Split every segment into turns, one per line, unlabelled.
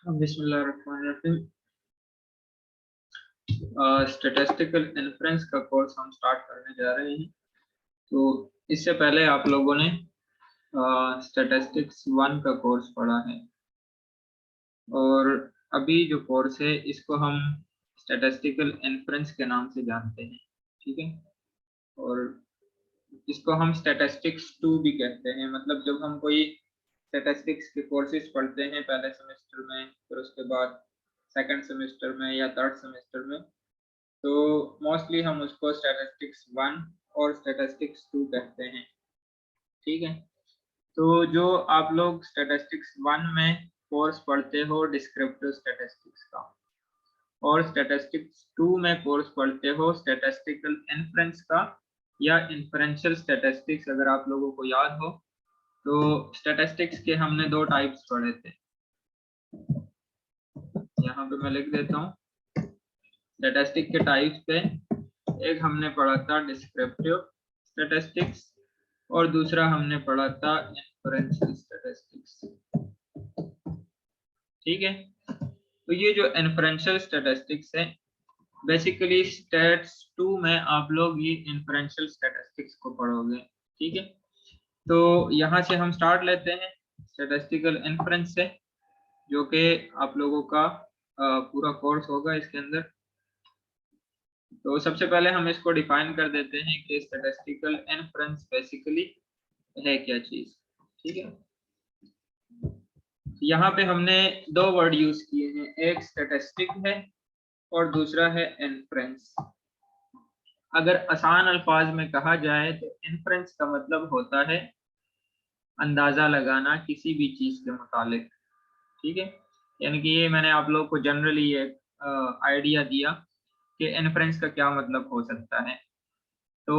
बिस्मिल्लाहिर्रहमानिर्रहीम। Statistical inference का course हम स्टार्ट करने जा रहे हैं। तो इससे पहले आप लोगों ने स्टैटिस्टिक्स 1 का कोर्स पढ़ा है और अभी जो कोर्स है इसको हम स्टैटिस्टिकल इन्फ्रेंस के नाम से जानते हैं, ठीक है। और इसको हम स्टैटिस्टिक्स 2 भी कहते हैं। मतलब जब हम कोई स्टैटिस्टिक्स के कोर्सेज पढ़ते हैं पहले सेमेस्टर में, फिर उसके बाद सेकंड सेमेस्टर में या थर्ड सेमेस्टर में, तो मोस्टली हम उसको स्टैटिस्टिक्स 1 और स्टैटिस्टिक्स 2 कहते हैं, ठीक है। तो जो आप लोग स्टैटिस्टिक्स 1 में कोर्स पढ़ते हो डिस्क्रिप्टिव स्टैटिस्टिक्स का, और स्टैटिस्टिक्स 2 में कोर्स पढ़ते हो स्टैटिस्टिकल इन्फ्रेंस का या इन्फ्रेंशियल स्टैटिस्टिक्स। अगर आप लोगों को याद हो तो स्टैटिस्टिक्स के हमने 2 टाइप्स पढ़े थे। यहाँ पे मैं लिख देता हूँ स्टैटिस्टिक के टाइप्स पे। एक हमने पढ़ा था डिस्क्रिप्टिव स्टैटिस्टिक्स और दूसरा हमने पढ़ा था इन्फ्रेंशियल स्टैटिस्टिक्स, ठीक है। तो ये जो इन्फ्रेंशियल स्टैटिस्टिक्स है, बेसिकली स्टैट्स 2 में आप लोग ये इन्फ्रेंशियल स्टैटिस्टिक्स को पढ़ोगे, ठीक है। तो यहाँ से हम स्टार्ट लेते हैं स्टैटिस्टिकल इन्फ्रेंस से, जो कि आप लोगों का पूरा कोर्स होगा इसके अंदर। तो सबसे पहले हम इसको डिफाइन कर देते हैं कि स्टैटिस्टिकल इन्फ्रेंस बेसिकली है क्या चीज, ठीक है। यहाँ पे हमने 2 वर्ड यूज किए हैं, एक स्टैटिस्टिक है और दूसरा है इन्फ्रेंस। अगर आसान अल्फाज में कहा जाए तो इन्फ्रेंस का मतलब होता है अंदाजा लगाना किसी भी चीज के मुतालिक, ठीक है। यानी कि ये मैंने आप लोग को जनरली एक आइडिया दिया कि इन्फ्रेंस का क्या मतलब हो सकता है। तो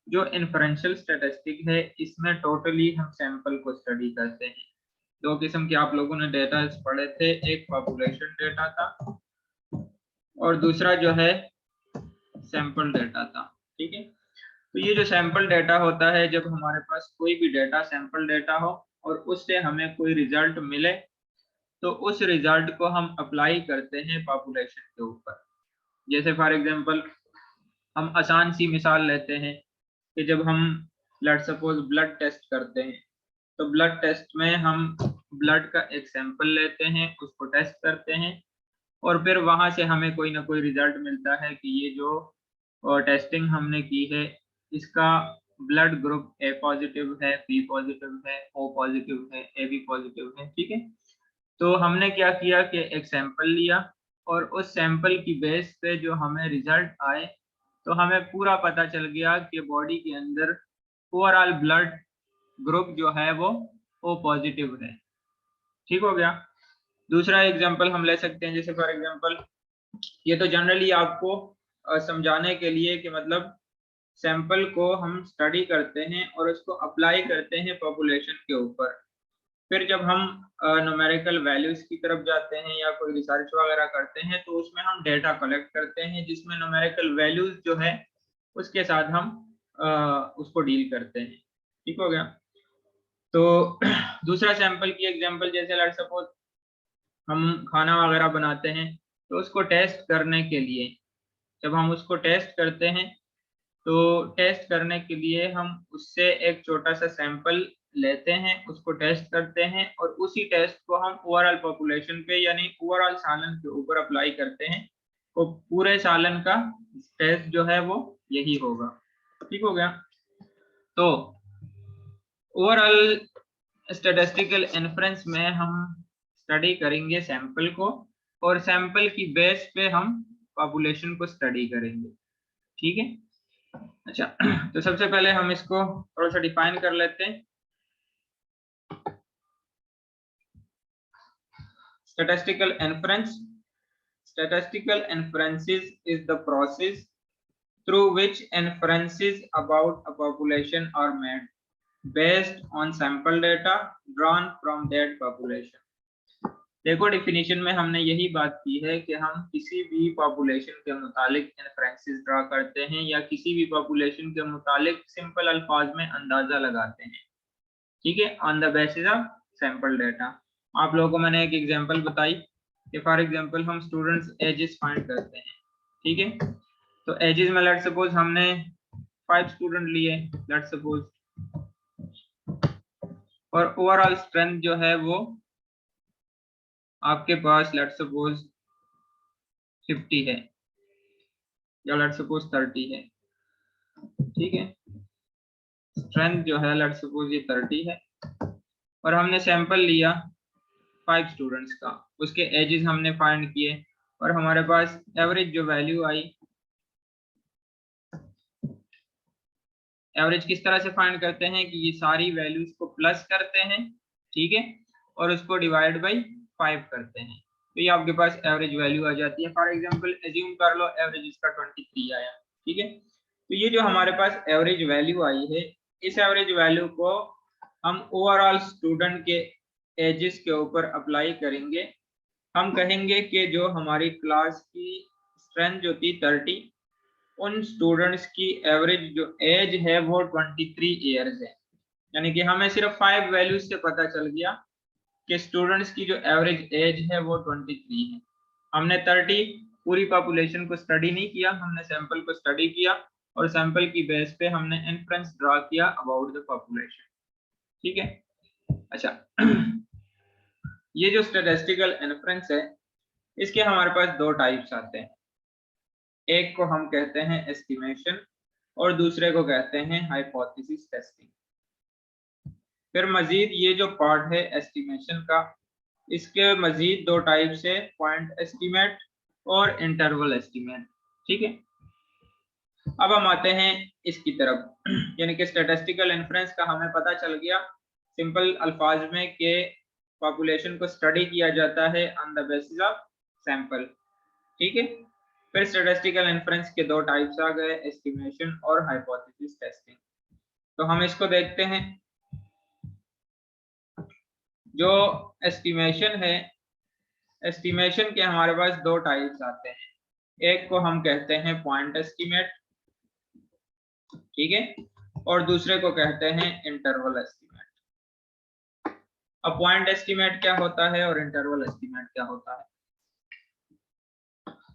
जो इन्फ्रेंशियल स्टैटिस्टिक है इसमें टोटली हम सैंपल को स्टडी करते हैं। 2 किस्म के आप लोगों ने डेटा पढ़े थे, एक पॉपुलेशन डेटा था और दूसरा जो है सैंपल डेटा था, ठीक है। तो ये जो सैंपल डेटा होता है, जब हमारे पास कोई भी डेटा सैंपल डेटा हो और उससे हमें कोई रिजल्ट मिले, तो उस रिजल्ट को हम अप्लाई करते हैं पॉपुलेशन के ऊपर। जैसे फॉर एग्जांपल हम आसान सी मिसाल लेते हैं कि जब हम लेट्स सपोज ब्लड टेस्ट करते हैं, तो ब्लड टेस्ट में हम ब्लड का एक सैंपल लेते हैं, उसको टेस्ट करते हैं और फिर वहां से हमें कोई ना कोई रिजल्ट मिलता है कि ये जो टेस्टिंग हमने की है इसका ब्लड ग्रुप ए पॉजिटिव है, बी पॉजिटिव है, ओ पॉजिटिव है, ए बी पॉजिटिव है, ठीक है। तो हमने क्या किया कि एक सैंपल लिया और उस सैंपल की बेस पे जो हमें रिजल्ट आए, तो हमें पूरा पता चल गया कि बॉडी के अंदर ओवरऑल ब्लड ग्रुप जो है वो ओ पॉजिटिव है, ठीक हो गया। दूसरा एग्जांपल हम ले सकते हैं, जैसे फॉर एग्जांपल ये तो जनरली आपको समझाने के लिए कि मतलब सैंपल को हम स्टडी करते हैं और उसको अप्लाई करते हैं पॉपुलेशन के ऊपर। फिर जब हम न्यूमेरिकल वैल्यूज की तरफ जाते हैं या कोई रिसर्च वगैरह करते हैं, तो उसमें हम डेटा कलेक्ट करते हैं जिसमें न्यूमेरिकल वैल्यूज जो है उसके साथ हम उसको डील करते हैं, ठीक हो गया। तो दूसरा सैंपल की एग्जांपल, जैसे लेट्स सपोज हम खाना वगैरह बनाते हैं, तो उसको टेस्ट करने के लिए जब हम उसको टेस्ट करते हैं, तो टेस्ट करने के लिए हम उससे एक छोटा सा सैंपल लेते हैं, उसको टेस्ट करते हैं और उसी टेस्ट को हम ओवरऑल पॉपुलेशन पे यानी ओवरऑल सालन के ऊपर अप्लाई करते हैं, तो पूरे सालन का टेस्ट जो है वो यही होगा, ठीक हो गया। तो ओवरऑल स्टैटिस्टिकल इन्फ्रेंस में हम स्टडी करेंगे सैंपल को और सैंपल की बेस पे हम पॉपुलेशन को स्टडी करेंगे, ठीक है। अच्छा, तो सबसे पहले हम इसको थोड़ा सा डिफाइन कर लेते हैं। Statistical inference, statistical inferences is the process through which inferences about a population are made based on sample data drawn from that population। देखो डिफिनीशन में हमने यही बात की है कि हम किसी भी पॉपुलेशन के मुतालिक इन्फ्रेंसेस ड्रा करते हैं या किसी भी पॉपुलेशन के मुतालिक सिंपल अल्फाज में अंदाजा लगाते हैं, ठीक है, on the basis of sample data. आप लोगों को मैंने एक एग्जांपल बताई कि फॉर एग्जांपल हम स्टूडेंट्स एजेस फाइंड करते हैं, ठीक है। तो एजेस में लेट्स सपोज हमने 5 स्टूडेंट लिए लेट्स सपोज, और ओवरऑल स्ट्रेंथ जो है वो आपके पास लेट्स सपोज 50 है या लेट्स सपोज 30 है, ठीक है। स्ट्रेंथ जो है लेट्स सपोज ये 30 है, और हमने सैंपल लिया 5 स्टूडेंट्स का, उसके एजेस हमने फाइंड किए, और हमारे पास एवरेज जो वैल्यू आई, एवरेज किस तरह से फाइंड करते हैं कि ये सारी वैल्यूज को प्लस करते हैं, ठीक है, और उसको डिवाइड बाई 5 करते हैं, तो ये आपके पास एवरेज वैल्यू आ जाती है। फॉर एग्जांपल एज्यूम कर लो एवरेज इसका 23 आया, ठीक है। तो ये जो हमारे पास एवरेज वैल्यू आई है, इस एवरेज वैल्यू को हम ओवरऑल स्टूडेंट के एजेस के ऊपर अप्लाई करेंगे। हम कहेंगे कि जो हमारी क्लास की स्ट्रेंथ जो थी 30, उन स्टूडेंट्स की एवरेज जो एज है वो 23 ईयर्स है, यानी कि हमें सिर्फ 5 वैल्यूज से पता चल गया कि स्टूडेंट्स की जो एवरेज एज है वो 23 है। हमने 30 पूरी पॉपुलेशन को स्टडी नहीं किया, हमने सैंपल को स्टडी किया, और सैंपल की बेस पे हमने इन्फ्रेंस ड्रा किया अबाउट द पॉपुलेशन, ठीक है। अच्छा ये जो स्टैटिस्टिकल इन्फ्रेंस है, इसके हमारे पास 2 टाइप्स आते हैं, एक को हम कहते हैं एस्टिमेशन और दूसरे को कहते हैं हाइपोथेसिस टेस्टिंग। फिर मजीद ये जो पार्ट है एस्टिमेशन का, इसके मजीद 2 टाइप्स है, पॉइंट एस्टिमेट और इंटरवल एस्टिमेट, ठीक है। अब हम आते हैं इसकी तरफ, यानी कि स्टैटिस्टिकल इन्फ्रेंस का हमें पता चल गया सिंपल अल्फाज में कि पॉपुलेशन को स्टडी किया जाता है on the basis of sample, ठीक है। फिर स्टैटिस्टिकल इन्फ्रेंस के 2 टाइप्स आ गए, एस्टिमेशन और हाइपोथेसिस टेस्टिंग। तो हम इसको देखते हैं। जो एस्टिमेशन है, एस्टिमेशन के हमारे पास 2 टाइप्स आते हैं, एक को हम कहते हैं पॉइंट एस्टिमेट, ठीक है, और दूसरे को कहते हैं इंटरवल एस्टिमेट। अब पॉइंट एस्टिमेट क्या होता है और इंटरवल एस्टिमेट क्या होता है?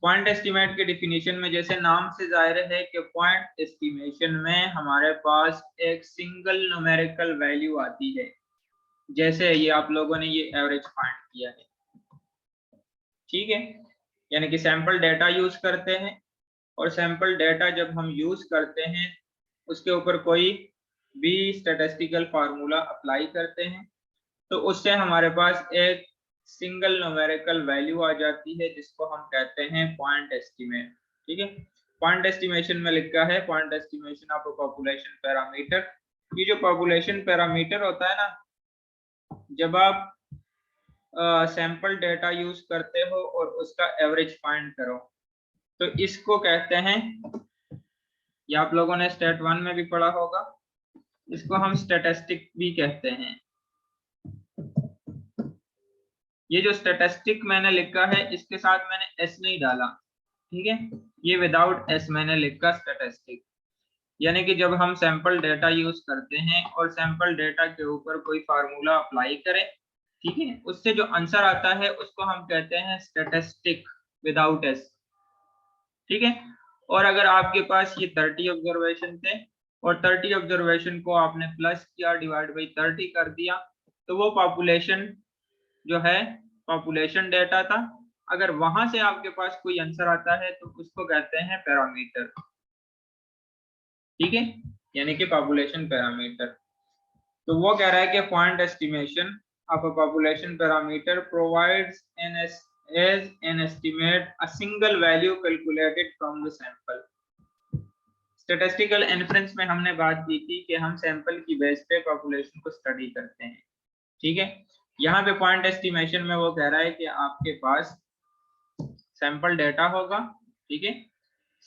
पॉइंट एस्टिमेट के डिफिनीशन में जैसे नाम से जाहिर है कि पॉइंट एस्टिमेशन में हमारे पास एक सिंगल न्यूमेरिकल वैल्यू आती है, जैसे ये आप लोगों ने ये एवरेज फाइंड किया है, ठीक है। यानी कि सैंपल डेटा यूज करते हैं, और सैंपल डेटा जब हम यूज करते हैं उसके ऊपर कोई भी स्टैटिस्टिकल फार्मूला अप्लाई करते हैं, तो उससे हमारे पास एक सिंगल न्यूमेरिकल वैल्यू आ जाती है जिसको हम कहते हैं पॉइंट एस्टिमेट, ठीक है। पॉइंट एस्टिमेशन में लिखा है point estimation of a population parameter. ये जो पॉपुलेशन पैरामीटर होता है ना, जब आप सैंपल डेटा यूज करते हो और उसका एवरेज फाइंड करो, तो इसको कहते हैं, ये आप लोगों ने स्टेट 1 में भी पढ़ा होगा, इसको हम स्टैटिस्टिक भी कहते हैं। ये जो स्टैटिस्टिक मैंने लिखा है इसके साथ मैंने एस नहीं डाला, ठीक है, ये विदाउट एस मैंने लिखा स्टैटिस्टिक। यानी कि जब हम सैंपल डेटा यूज करते हैं और सैंपल डेटा के ऊपर कोई फार्मूला अप्लाई करें, ठीक है, उससे जो आंसर आता है उसको हम कहते हैं स्टैटिस्टिक विदाउट एस, ठीक है। और अगर आपके पास ये 30 ऑब्जर्वेशन थे और 30 ऑब्जर्वेशन को आपने प्लस किया, डिवाइड बाई 30 कर दिया, तो वो पॉपुलेशन जो है पॉपुलेशन डेटा था। अगर वहां से आपके पास कोई आंसर आता है तो उसको कहते हैं पैरामीटर, ठीक है, यानी कि पॉपुलेशन पैरामीटर। तो वो कह रहा है कि point estimation of a population parameter provides an estimate a single value calculated from the sample. Statistical inference में हमने बात की थी कि हम सैंपल की बेस पे पॉपुलेशन को स्टडी करते हैं, ठीक है। यहाँ पे पॉइंट एस्टिमेशन में वो कह रहा है कि आपके पास सैंपल डेटा होगा, ठीक है,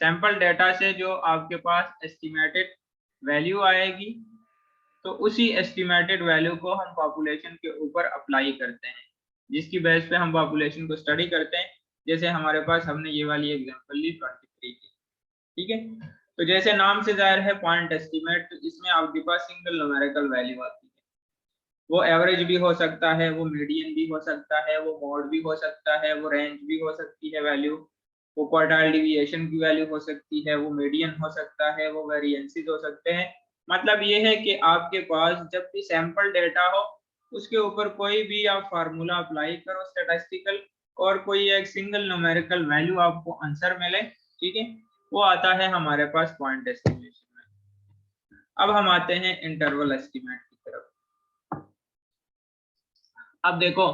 सैंपल डेटा से जो आपके पास एस्टिमेटेड वैल्यू आएगी, तो उसी एस्टिमेटेड वैल्यू को हम पॉपुलेशन के ऊपर अप्लाई करते हैं, जिसकी बेस पे हम पॉपुलेशन को स्टडी करते हैं। जैसे हमारे पास हमने ये वाली एग्जांपल ली 23 की, ठीक है। तो जैसे नाम से जाहिर है पॉइंट एस्टिमेट, तो इसमें आपके पास सिंगल न्यूमेरिकल वैल्यू आती है। वो एवरेज भी हो सकता है, वो मीडियन भी हो सकता है, वो मोड भी हो सकता है, वो रेंज भी हो सकती है वैल्यू, वो क्वार्टाइल डिविएशन की वैल्यू हो सकती है, वो मीडियन हो सकता है, वो वेरिएंसेस हो सकते हैं। मतलब ये है कि आपके पास जब भी सैंपल डेटा हो उसके ऊपर कोई भी आप फार्मूला अप्लाई करो स्टैटिस्टिकल, और कोई एक सिंगल न्यूमेरिकल वैल्यू आपको आंसर मिले, ठीक है, वो आता है हमारे पास पॉइंट एस्टिमेशन में। अब हम आते हैं इंटरवल एस्टिमेट की तरफ। अब देखो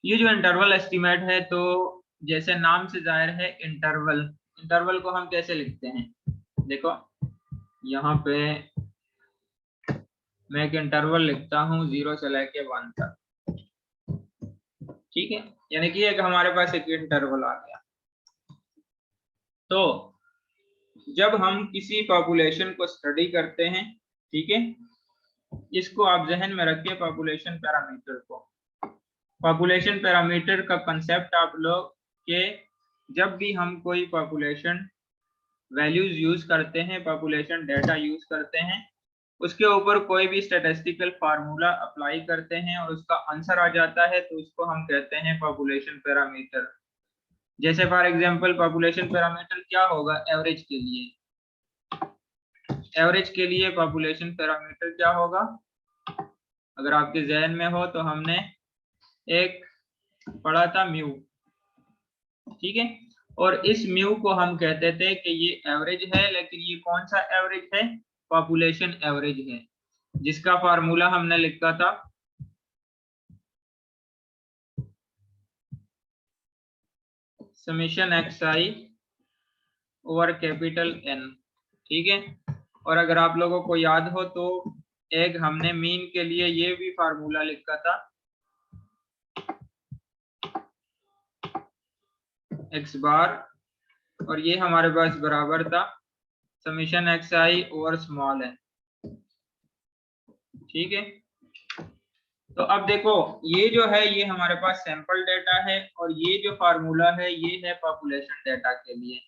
ये जो इंटरवल एस्टिमेट है, तो जैसे नाम से जाहिर है इंटरवल, इंटरवल को हम कैसे लिखते हैं, देखो यहाँ पे मैं एक इंटरवल लिखता हूँ 0 से लेके 1 तक, ठीक है, यानी कि एक हमारे पास एक इंटरवल आ गया। तो जब हम किसी पॉपुलेशन को स्टडी करते हैं, ठीक है, इसको आप जहन में रखिए पॉपुलेशन पैरामीटर को। पॉपुलेशन पैरामीटर का कंसेप्ट आप लोग के जब भी हम कोई पॉपुलेशन वैल्यूज यूज करते हैं, पॉपुलेशन डेटा यूज करते हैं, उसके ऊपर कोई भी स्टैटिस्टिकल फार्मूला अप्लाई करते हैं और उसका आंसर आ जाता है, तो उसको हम कहते हैं पॉपुलेशन पैरामीटर। जैसे फॉर एग्जांपल पॉपुलेशन पैरामीटर क्या होगा एवरेज के लिए, एवरेज के लिए पॉपुलेशन पैरामीटर क्या होगा, अगर आपके जहन में हो तो हमने एक पढ़ा था म्यू, ठीक है, और इस म्यू को हम कहते थे कि ये एवरेज है, लेकिन ये कौन सा एवरेज है, पॉपुलेशन एवरेज है, जिसका फार्मूला हमने लिखा था summation x i over capital n, ठीक है। और अगर आप लोगों को याद हो तो एक हमने मीन के लिए ये भी फार्मूला लिखा था एक्स बार, और ये हमारे पास बराबर था summation x i over small n, ठीक है। तो अब देखो ये जो है ये हमारे पास सैंपल डेटा है, और ये जो फार्मूला है ये है पॉपुलेशन डेटा के लिए।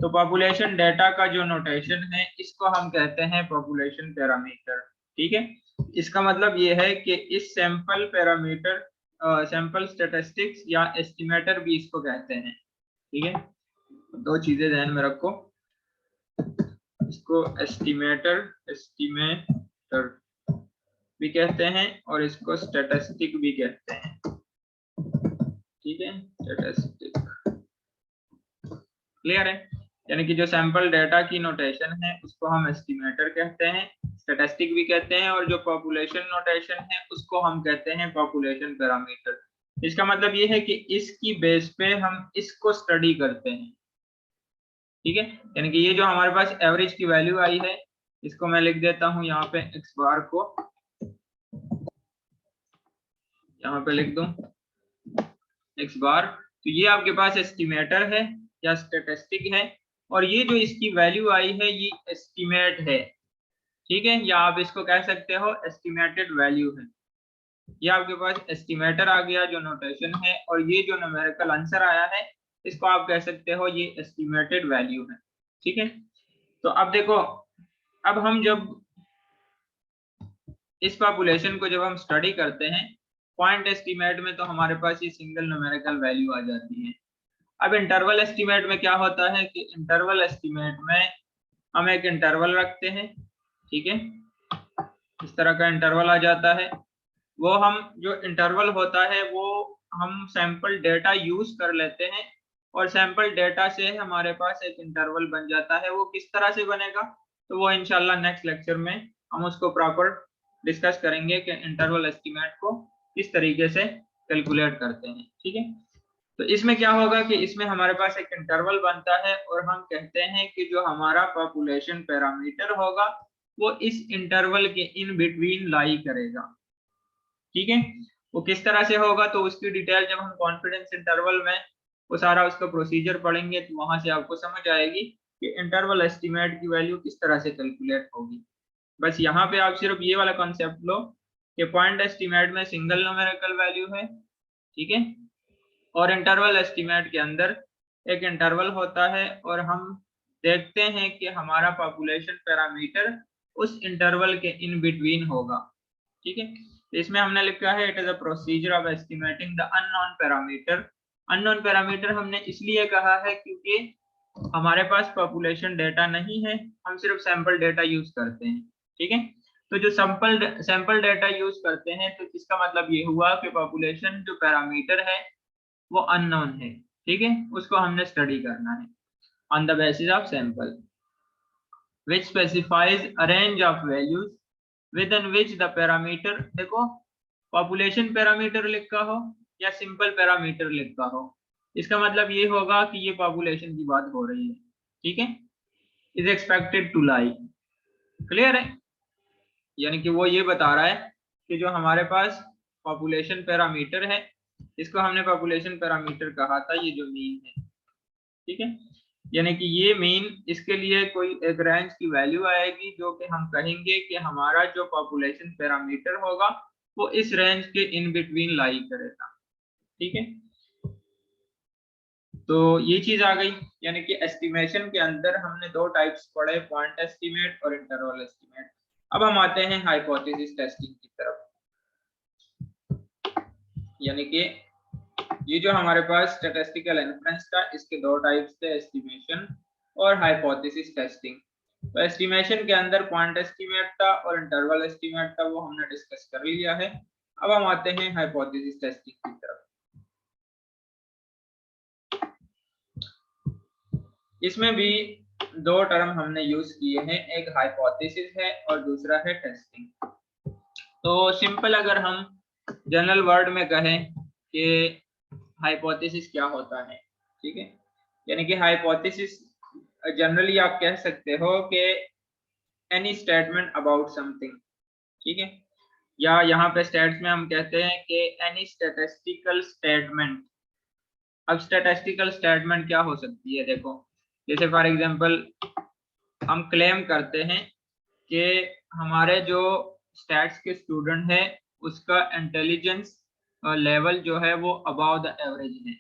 तो पॉपुलेशन डेटा का जो नोटेशन है इसको हम कहते हैं पॉपुलेशन पैरामीटर, ठीक है। इसका मतलब ये है कि इस सैंपल पैरामीटर, सैंपल स्टैटिस्टिक्स या एस्टिमेटर भी इसको कहते हैं, ठीक है। दो चीजें ध्यान में रखो, इसको एस्टिमेटर भी कहते हैं और इसको स्टैटिस्टिक भी कहते हैं, ठीक है, स्टैटिस्टिक, क्लियर है। यानी कि जो सैंपल डेटा की नोटेशन है उसको हम एस्टिमेटर कहते हैं, स्टैटिस्टिक भी कहते हैं, और जो पॉपुलेशन नोटेशन है उसको हम कहते हैं पॉपुलेशन पैरामीटर। इसका मतलब ये है कि इसकी बेस पे हम इसको स्टडी करते हैं, ठीक है। यानी कि ये जो हमारे पास एवरेज की वैल्यू आई है इसको मैं लिख देता हूं यहाँ पे एक्स बार को, यहाँ पे लिख दूं एक्स बार, तो ये आपके पास एस्टिमेटर है या स्टैटिस्टिक है, और ये जो इसकी वैल्यू आई है ये एस्टिमेट है, ठीक है, या आप इसको कह सकते हो एस्टिमेटेड वैल्यू है। ये आपके पास एस्टिमेटर आ गया जो नोटेशन है, और ये जो न्यूमेरिकल आंसर आया है इसको आप कह सकते हो ये एस्टिमेटेड वैल्यू है, ठीक है। तो अब देखो, अब हम जब इस पॉपुलेशन को जब हम स्टडी करते हैं पॉइंट एस्टिमेट में, तो हमारे पास ये सिंगल न्यूमेरिकल वैल्यू आ जाती है। अब इंटरवल एस्टिमेट में क्या होता है कि इंटरवल एस्टिमेट में हम एक इंटरवल रखते हैं, ठीक है, इस तरह का इंटरवल आ जाता है। वो हम जो इंटरवल होता है वो हम सैंपल डेटा यूज कर लेते हैं, और सैंपल डेटा से हमारे पास एक इंटरवल बन जाता है। वो किस तरह से बनेगा तो वो इंशाल्लाह नेक्स्ट लेक्चर में हम उसको प्रॉपर डिस्कस करेंगे कि इंटरवल एस्टिमेट को किस तरीके से कैलकुलेट करते हैं, ठीक है। तो इसमें क्या होगा कि इसमें हमारे पास एक इंटरवल बनता है, और हम कहते हैं कि जो हमारा पॉपुलेशन पैरामीटर होगा वो इस इंटरवल के इन बिटवीन लाई करेगा, ठीक है। वो किस तरह से होगा तो उसकी डिटेल जब हम कॉन्फिडेंस इंटरवल में वो सारा उसका प्रोसीजर पढ़ेंगे तो वहां से आपको समझ आएगी कि इंटरवल एस्टिमेट की वैल्यू किस तरह से कैलकुलेट होगी। बस यहाँ पे आप सिर्फ ये वाला कॉन्सेप्ट लो कि पॉइंट एस्टिमेट में सिंगल न्यूमेरिकल वैल्यू है, ठीक है, और इंटरवल एस्टिमेट के अंदर एक इंटरवल होता है, और हम देखते हैं कि हमारा पॉपुलेशन पैरामीटर उस इंटरवल के इन बिटवीन होगा, ठीक है। इसमें हमने लिखा है it is a procedure of estimating the unknown parameter. Unknown parameter हमने इसलिए कहा है क्योंकि हमारे पास पॉपुलेशन डेटा नहीं है, हम सिर्फ सैंपल डेटा यूज करते हैं। ठीक है, तो जो सैंपल डेटा यूज करते हैं तो इसका मतलब ये हुआ कि पॉपुलेशन जो पैरामीटर है वो अननोन है। ठीक है, उसको हमने स्टडी करना है on the basis of sample which specifies a range of values within which the parameter, देखो पॉपुलेशन पैरामीटर लिखा हो या सिंपल पैरामीटर लिखा हो, इसका मतलब ये होगा कि ये पॉपुलेशन की बात हो रही है। ठीक है, is expected to lie. Clear है, यानी कि वो ये बता रहा है कि जो हमारे पास पॉपुलेशन पैरामीटर है, इसको हमने पॉपुलेशन पैरामीटर कहा था, ये जो मीन है। ठीक है, यानी कि ये मीन, इसके लिए कोई एक रेंज की वैल्यू आएगी जो कि हम कहेंगे कि हमारा जो पॉपुलेशन पैरामीटर होगा वो इस रेंज के इन बिटवीन लाई करेगा। ठीक है, तो ये चीज आ गई। यानी कि एस्टिमेशन के अंदर हमने दो टाइप्स पढ़े, पॉइंट एस्टिमेट और इंटरवल एस्टिमेट। अब हम आते हैं हाइपोथेसिस टेस्टिंग की तरफ। यानी कि ये जो हमारे पास स्टैटिस्टिकल इन्फ्रेंस था, इसके दो टाइप्स थे, एस्टिमेशन और हाइपोथेसिस टेस्टिंग। तो एस्टिमेशन के अंदर पॉइंट एस्टिमेट था और इंटरवल एस्टिमेट था, वो हमने डिस्कस कर लिया है। अब हम आते हैं हाइपोथेसिस टेस्टिंग की तरफ। इसमें भी दो टर्म हमने यूज किए हैं, एक हाइपोथेसिस है और दूसरा है टेस्टिंग। तो सिंपल अगर हम जनरल वर्ड में कहें कि हाइपोथेसिस क्या होता है, ठीक है, यानी कि हाइपोथेसिस जनरली आप कह सकते हो कि एनी स्टेटमेंट अबाउट समथिंग। ठीक है, या यहाँ पे स्टेट्स में हम कहते हैं कि एनी स्टैटिस्टिकल स्टेटमेंट। अब स्टैटिस्टिकल स्टेटमेंट क्या हो सकती है, देखो जैसे फॉर एग्जांपल हम क्लेम करते हैं कि हमारे जो स्टैट्स के स्टूडेंट है उसका इंटेलिजेंस लेवल जो है वो अबाव द एवरेज है।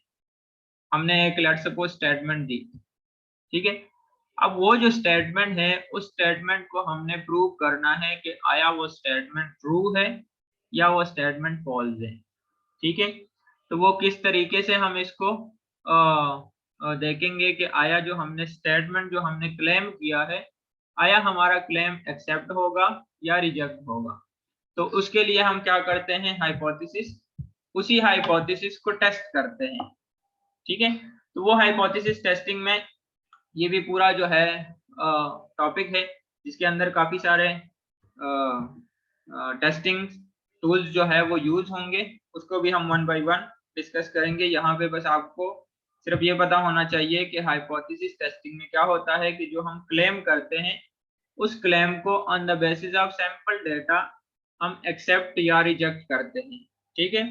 हमने एक लेट्स सपोज स्टेटमेंट दी। ठीक है, अब वो जो स्टेटमेंट है उस स्टेटमेंट को हमने प्रूव करना है कि आया वो स्टेटमेंट ट्रू है या वो स्टेटमेंट फॉल्स है। ठीक है, तो वो किस तरीके से हम इसको देखेंगे कि आया जो हमने स्टेटमेंट जो हमने क्लेम किया है, आया हमारा क्लेम एक्सेप्ट होगा या रिजेक्ट होगा। तो उसके लिए हम क्या करते हैं, हाइपोथेसिस, उसी हाइपोथेसिस को टेस्ट करते हैं। ठीक है, तो वो हाइपोथेसिस टेस्टिंग में ये भी पूरा जो है टॉपिक है जिसके अंदर काफी सारे टेस्टिंग टूल्स जो है वो यूज होंगे, उसको भी हम वन बाय वन डिस्कस करेंगे। यहाँ पे बस आपको सिर्फ ये पता होना चाहिए कि हाइपोथेसिस टेस्टिंग में क्या होता है कि जो हम क्लेम करते हैं उस क्लेम को on the basis of sample data हम एक्सेप्ट या रिजेक्ट करते हैं। ठीक है,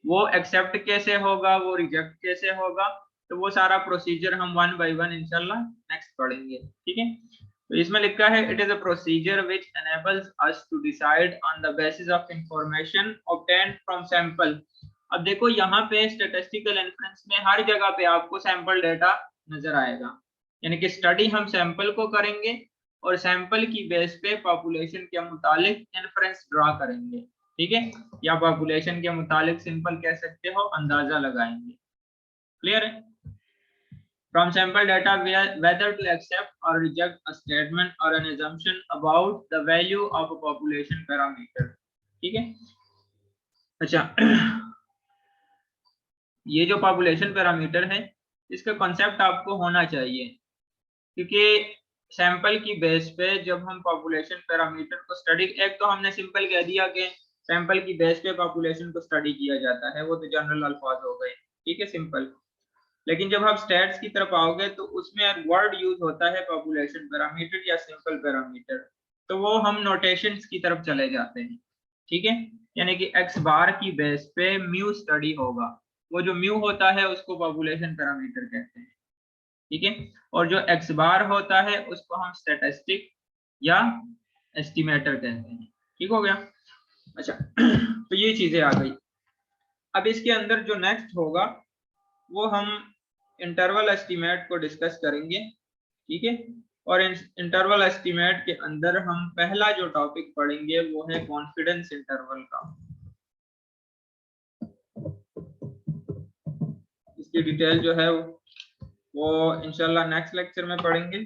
वो एक्सेप्ट कैसे होगा, वो रिजेक्ट कैसे होगा, तो वो सारा प्रोसीजर हम वन बाय वन इंशाल्लाह नेक्स्ट पढ़ेंगे। ठीक है, तो इसमें लिखा है it is a procedure which enables us to decide on the basis of information obtained from sample। अब देखो यहाँ पे स्टैटिस्टिकल इन्फ्रेंस में हर जगह पे आपको सैंपल डेटा नजर आएगा, यानी कि स्टडी हम सैंपल को करेंगे और सैंपल की बेस पे पॉपुलेशन के मुतालिक इन्फ्रेंस ड्रा करेंगे। ठीक है, या पॉपुलेशन के मुतालिक सिंपल कह सकते हो अंदाजा लगाएंगे। क्लियर है, from sample data whether to accept or reject a statement or an assumption about the value of a population parameter। ठीक है, अच्छा ये जो पॉपुलेशन पैरामीटर है इसका कॉन्सेप्ट आपको होना चाहिए, क्योंकि सैंपल की बेस पे जब हम पॉपुलेशन पैरामीटर को स्टडी, एक तो हमने सिंपल कह दिया कि सैंपल की बेस पे पॉपुलेशन को स्टडी किया जाता है, वो तो जनरल अल्फाज हो गए। ठीक है, सिंपल। लेकिन जब आप स्टैट्स की तरफ आओगे तो उसमें वर्ड यूज होता है पॉपुलेशन पैरामीटर या सिंपल पैरामीटर, तो वो हम नोटेशंस की तरफ चले जाते हैं। ठीक है, यानी कि एक्स बार की बेस पे म्यू स्टडी होगा, वो जो म्यू होता है उसको पॉपुलेशन पैरामीटर कहते हैं। ठीक है, और जो एक्स बार होता है उसको हम स्टैटिस्टिक या एस्टिमेटर कहते हैं। ठीक हो गया, अच्छा तो ये चीजें आ गई। अब इसके अंदर जो नेक्स्ट होगा वो हम इंटरवल एस्टिमेट को डिस्कस करेंगे। ठीक है, और इंटरवल एस्टिमेट के अंदर हम पहला जो टॉपिक पढ़ेंगे वो है कॉन्फिडेंस इंटरवल का। इसकी डिटेल जो है वो इंशाल्लाह नेक्स्ट लेक्चर में पढ़ेंगे।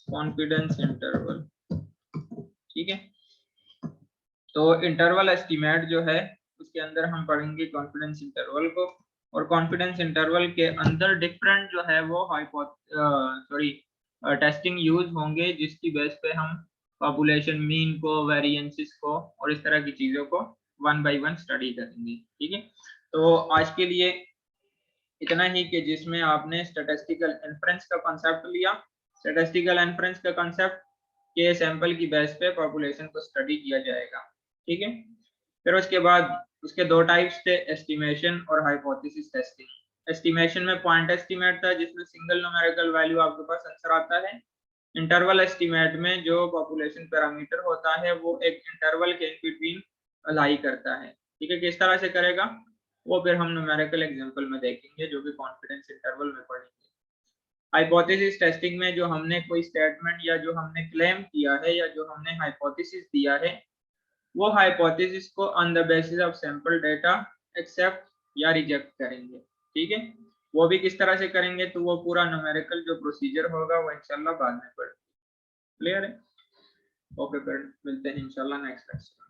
कॉन्फिडेंस इंटरवल, ठीक है। तो इंटरवल एस्टीमेट जो है उसके अंदर हम पढ़ेंगे कॉन्फिडेंस इंटरवल को, और कॉन्फिडेंस इंटरवल के अंदर डिफरेंट जो है वो टेस्टिंग यूज होंगे, जिसकी बेस पे हम पॉपुलेशन मीन को, वेरिएंसेस को और इस तरह की चीजों को वन बाय वन स्टडी करेंगे, ठीक है। तो आज के लिए इतना ही कि जिसमें आपने स्टैटिस्टिकल इन्फ्रेंस का कॉन्सेप्ट लिया। स्टैटिस्टिकल इन्फ्रेंस का कॉन्सेप्ट के सैंपल की बेस पे पॉपुलेशन को स्टडी किया जाएगा, ठीक है। फिर उसके बाद उसके दो टाइप्स थे, एस्टिमेशन और हाइपोथेसिस टेस्टिंग। एस्टिमेशन में पॉइंट एस्टिमेट था जिसमें सिंगल न्यूमेरिकल वैल्यू आपके पास आंसर आता है। इंटरवल एस्टिमेट में जो पॉपुलेशन पैरामीटर होता है वो एक इंटरवल के इन बिटवीन लाई करता है, ठीक है। किस तरह से करेगा वो फिर हम न्यूमेरिकल एग्जांपल में देखेंगे, जो कि कॉन्फिडेंस इंटरवल में पढ़ेंगे। हाइपोथेसिस टेस्टिंग में जो हमने कोई स्टेटमेंट या जो हमने क्लेम किया है या जो हमने हाइपोथेसिस दिया है, वो हाइपोथेसिस को on the basis of sample data accept या रिजेक्ट करेंगे, ठीक है। वो भी किस तरह से करेंगे, तो वो पूरा न्यूमेरिकल जो प्रोसीजर होगा वो इंशाल्लाह बाद में पढ़ेंगे। क्लियर है? ओके, फिर मिलते हैं इंशाल्लाह नेक्स्ट लेक्चर में।